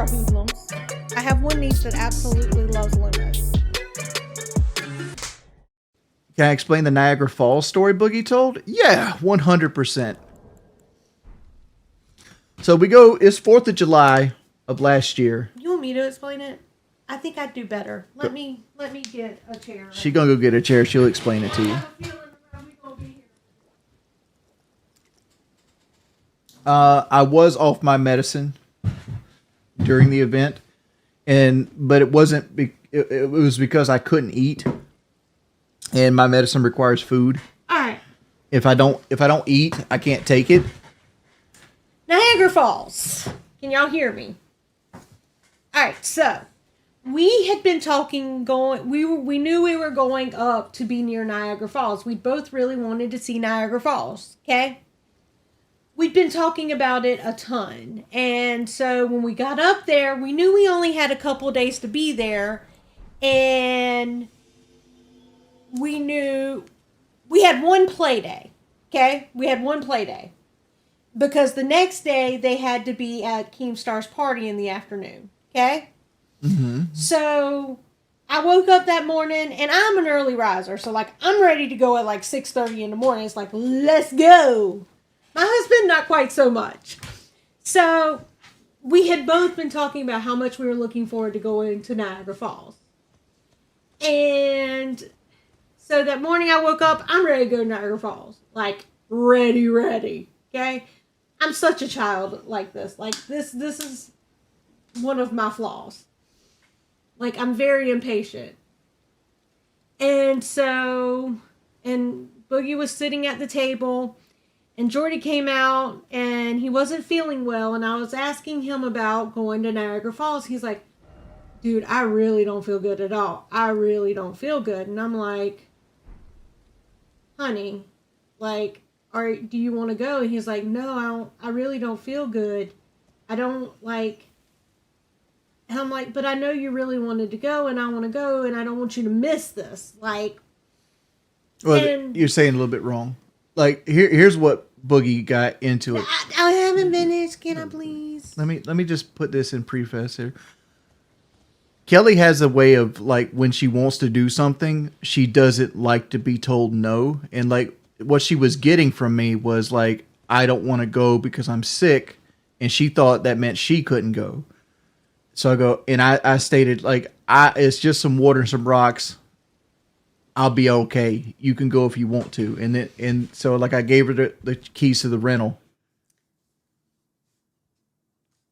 are hoodlums. I have one niece that absolutely loves limos. Can I explain the Niagara Falls story Boogie told? Yeah, 100%. So we go, it's 4th of July of last year. You want me to explain it? I think I'd do better. Let me get a chair. She gonna go get a chair. She'll explain it to you. I was off my medicine during the event, but it wasn't. It was because I couldn't eat, and my medicine requires food. All right. If I don't eat, I can't take it. Niagara Falls. Can y'all hear me? All right. So we had been talking. We knew we were going up to be near Niagara Falls. We both really wanted to see Niagara Falls. Okay. We'd been talking about it a ton. And so when we got up there, we knew we only had a couple days to be there. And we knew we had one play day. Okay? We had one play day. Because the next day, they had to be at Keemstar's party in the afternoon. Okay? Mm-hmm. So I woke up that morning, and I'm an early riser. So, like, I'm ready to go at, like, 6:30 in the morning. It's like, let's go. My husband, not quite so much. So, we had both been talking about how much we were looking forward to going to Niagara Falls. And so that morning I woke up, I'm ready to go to Niagara Falls. Like, ready. Okay? I'm such a child like this. Like, this is one of my flaws. Like, I'm very impatient. And so, and Boogie was sitting at the table. And Jordy came out, and he wasn't feeling well, and I was asking him about going to Niagara Falls. He's like, dude, I really don't feel good at all. I really don't feel good. And I'm like, honey, like, do you want to go? And he's like, no, I really don't feel good. I don't, like, and I'm like, but I know you really wanted to go, and I want to go, and I don't want you to miss this. Like, well, you're saying a little bit wrong. Like, here's what Boogie got into it. I haven't finished. Can I please? Let me just put this in preface here. Kelly has a way of, like, when she wants to do something, she doesn't like to be told no. And, like, what she was getting from me was, like, I don't want to go because I'm sick. And she thought that meant she couldn't go. So I go, and I stated, like, it's just some water and some rocks. I'll be okay. You can go if you want to. And so, like, I gave her the keys to the rental.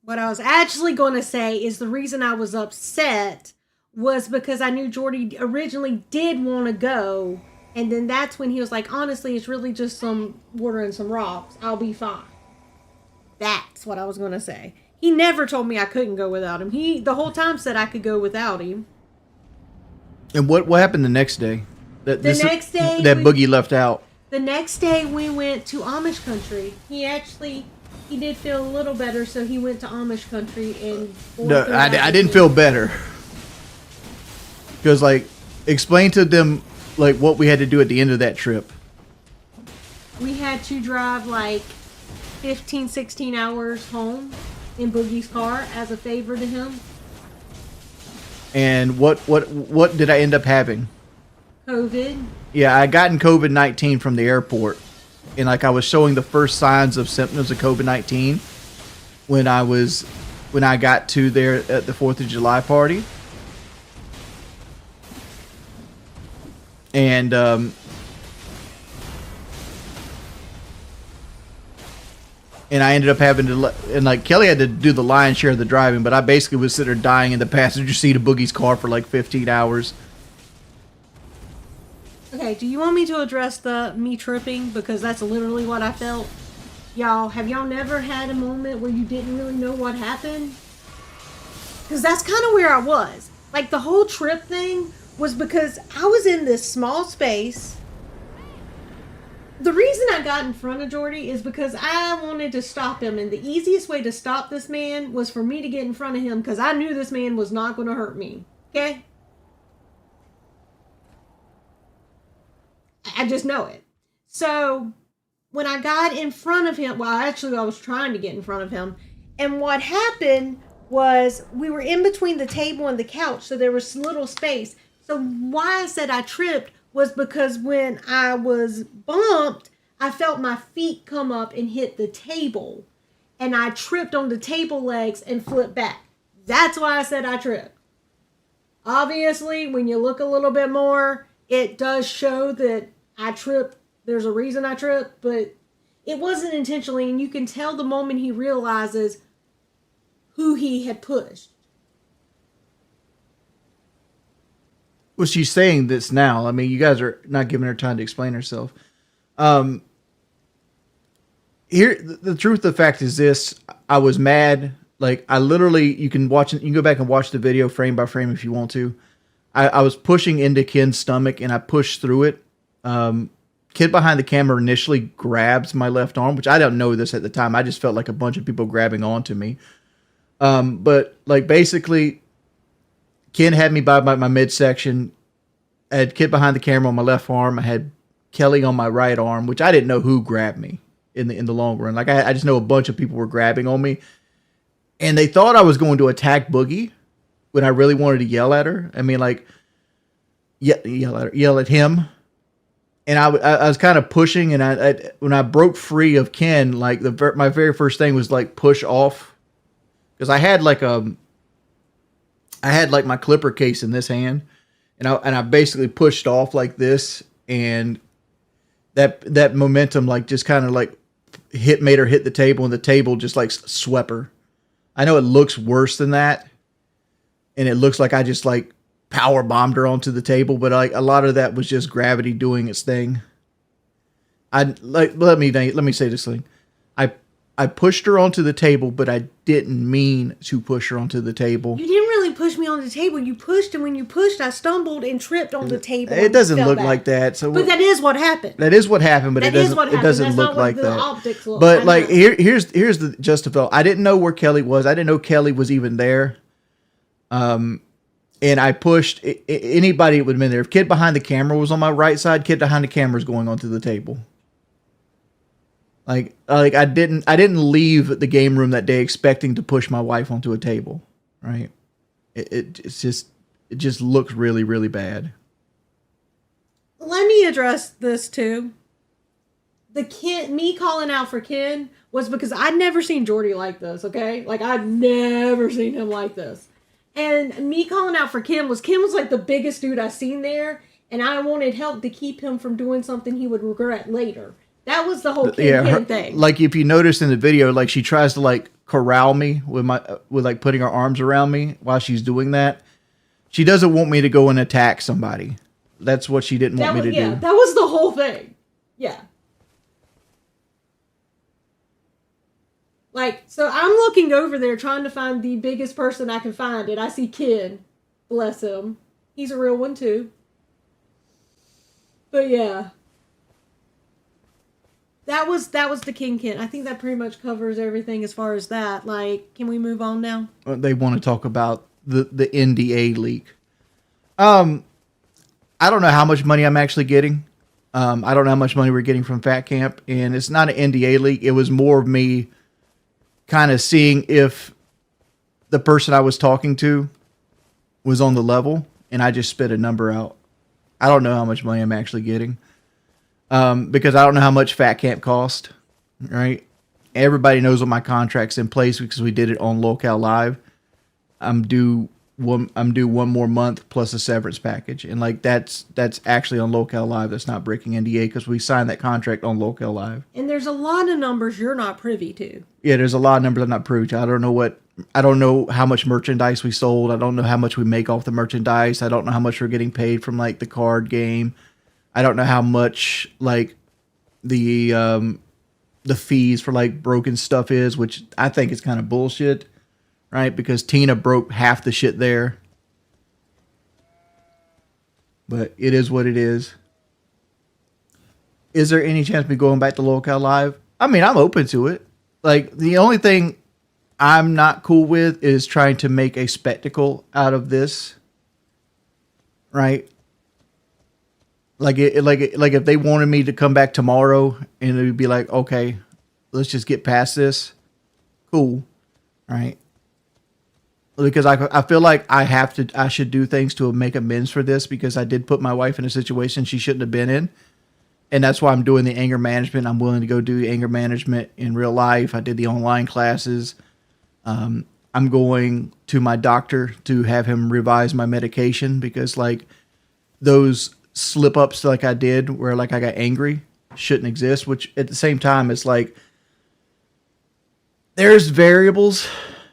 What I was actually going to say is the reason I was upset was because I knew Jordy originally did want to go. And then that's when he was like, honestly, it's really just some water and some rocks. I'll be fine. That's what I was going to say. He never told me I couldn't go without him. He, the whole time, said I could go without him. And what happened the next day? That Boogie left out. The next day we went to Amish country. He did feel a little better, so he went to Amish country and. No, I didn't feel better. Because, like, explain to them, like, what we had to do at the end of that trip. We had to drive like 15, 16 hours home in Boogie's car as a favor to him. And what did I end up having? COVID. Yeah, I gotten COVID-19 from the airport. And, like, I was showing the first signs of symptoms of COVID-19 when I got to there at the 4th of July party. And I ended up having to, and, like, Kelly had to do the lion's share of the driving, but I basically was sitting there dying in the passenger seat of Boogie's car for like 15 hours. Okay, do you want me to address me tripping? Because that's literally what I felt. Y'all, have y'all never had a moment where you didn't really know what happened? Because that's kind of where I was. Like, the whole trip thing was because I was in this small space. The reason I got in front of Jordy is because I wanted to stop him. And the easiest way to stop this man was for me to get in front of him because I knew this man was not going to hurt me. Okay? I just know it. So when I got in front of him, well, actually I was trying to get in front of him. And what happened was we were in between the table and the couch, so there was little space. So why I said I tripped was because when I was bumped, I felt my feet come up and hit the table. And I tripped on the table legs and flipped back. That's why I said I tripped. Obviously, when you look a little bit more, it does show that I tripped. There's a reason I tripped, but it wasn't intentionally. And you can tell the moment he realizes who he had pushed. Well, she's saying this now. I mean, you guys are not giving her time to explain herself. Here, the truth of the fact is this: I was mad. Like, I literally, you can watch it. You can go back and watch the video frame by frame if you want to. I was pushing into Ken's stomach and I pushed through it. Kid behind the camera initially grabs my left arm, which I don't know this at the time. I just felt like a bunch of people grabbing onto me. But like basically, Ken had me by my midsection. I had Kid behind the camera on my left arm. I had Kelly on my right arm, which I didn't know who grabbed me in the long run. Like I just know a bunch of people were grabbing on me, and they thought I was going to attack Boogie when I really wanted to yell at her. I mean, like yell at him. And I was kind of pushing, and I when I broke free of Ken, like my very first thing was like push off, because I had like my clipper case in this hand, and I basically pushed off like this, and that momentum like just kind of like made her hit the table, and the table just like swept her. I know it looks worse than that, and it looks like I just like power bombed her onto the table, but like a lot of that was just gravity doing its thing. Let me say this thing. I pushed her onto the table, but I didn't mean to push her onto the table. You didn't really push me on the table. You pushed, and when you pushed, I stumbled and tripped on the table. It doesn't look like that. So, but that is what happened. That is what happened, but it doesn't look like that. Optics look. But like here's the justification. I didn't know where Kelly was. I didn't know Kelly was even there. And I pushed anybody that would have been there. If Kid behind the camera was on my right side, Kid behind the camera is going onto the table. Like I didn't leave the game room that day expecting to push my wife onto a table, right? It just looks really, really bad. Let me address this too. Me calling out for Ken was because I'd never seen Jordy like this, okay? Like I'd never seen him like this. And me calling out for Ken was like the biggest dude I seen there, and I wanted help to keep him from doing something he would regret later. That was the whole Ken thing. Like if you noticed in the video, like she tries to like corral me with like putting her arms around me while she's doing that. She doesn't want me to go and attack somebody. That's what she didn't want me to do. Yeah, that was the whole thing. Yeah. Like, so I'm looking over there trying to find the biggest person I can find, and I see Ken. Bless him. He's a real one too. But yeah. That was the King Ken. I think that pretty much covers everything as far as that. Like, can we move on now? They want to talk about the NDA leak. I don't know how much money I'm actually getting. I don't know how much money we're getting from Fat Camp, and it's not an NDA leak. It was more of me kind of seeing if the person I was talking to was on the level, and I just spit a number out. I don't know how much money I'm actually getting. Because I don't know how much Fat Camp cost, right? Everybody knows what my contract's in place because we did it on Locale Live. I'm due one more month plus a severance package, and like that's actually on Locale Live. That's not breaking NDA because we signed that contract on Locale Live. And there's a lot of numbers you're not privy to. Yeah, there's a lot of numbers I'm not privy to. I don't know how much merchandise we sold. I don't know how much we make off the merchandise. I don't know how much we're getting paid from like the card game. I don't know how much like the fees for like broken stuff is, which I think is kind of bullshit, right? Because Tina broke half the shit there. But it is what it is. Is there any chance of me going back to Locale Live? I mean, I'm open to it. Like, the only thing I'm not cool with is trying to make a spectacle out of this, right? Like if they wanted me to come back tomorrow and it would be like, okay, let's just get past this. Cool. Right. because I feel like I should do things to make amends for this, because I did put my wife in a situation she shouldn't have been in. And that's why I'm doing the anger management. I'm willing to go do anger management in real life. I did the online classes. I'm going to my doctor to have him revise my medication, because like those slip ups like I did where like I got angry shouldn't exist, which at the same time it's like there's variables,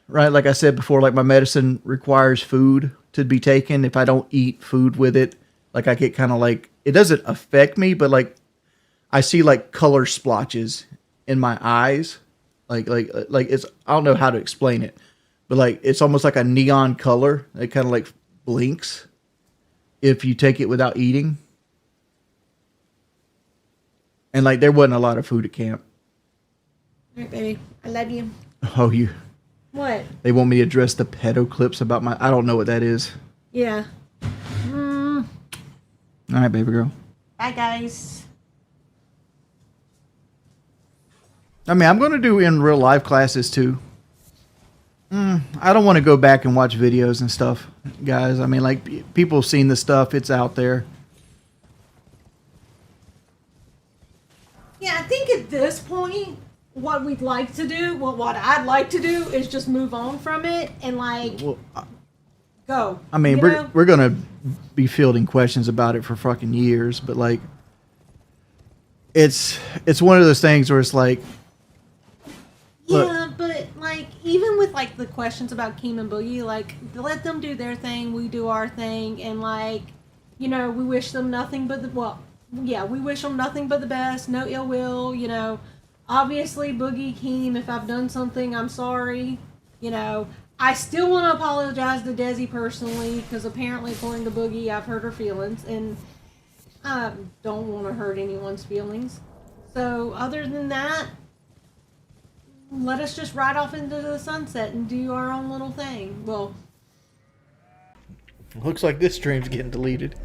right? Like I said before, like my medicine requires food to be taken. If I don't eat food with it, like I get kind of like, it doesn't affect me, but like I see like color splotches in my eyes. Like it's, I don't know how to explain it, but like it's almost like a neon color. It kind of like blinks if you take it without eating. And like there wasn't a lot of food at camp. All right, baby. I love you. Oh, you. What? They want me to address the pedo clips about my, I don't know what that is. Yeah. All right, baby girl. Bye, guys. I mean, I'm going to do in real life classes too. I don't want to go back and watch videos and stuff, guys. I mean, like, people have seen the stuff. It's out there. Yeah, I think at this point, what we'd like to do, well, what I'd like to do is just move on from it and, like, go. I mean, we're going to be fielding questions about it for fucking years, but, like, it's one of those things where it's like, look, yeah, but like even with like the questions about Keem and Boogie, like let them do their thing, we do our thing, and like, you know, we wish them nothing but we wish them nothing but the best, no ill will, you know. Obviously, Boogie, Keem, if I've done something, I'm sorry. You know, I still want to apologize to Desi personally, because apparently, according to Boogie, I've hurt her feelings, and I don't want to hurt anyone's feelings. So, other than that, let us just ride off into the sunset and do our own little thing. Well, looks like this stream's getting deleted.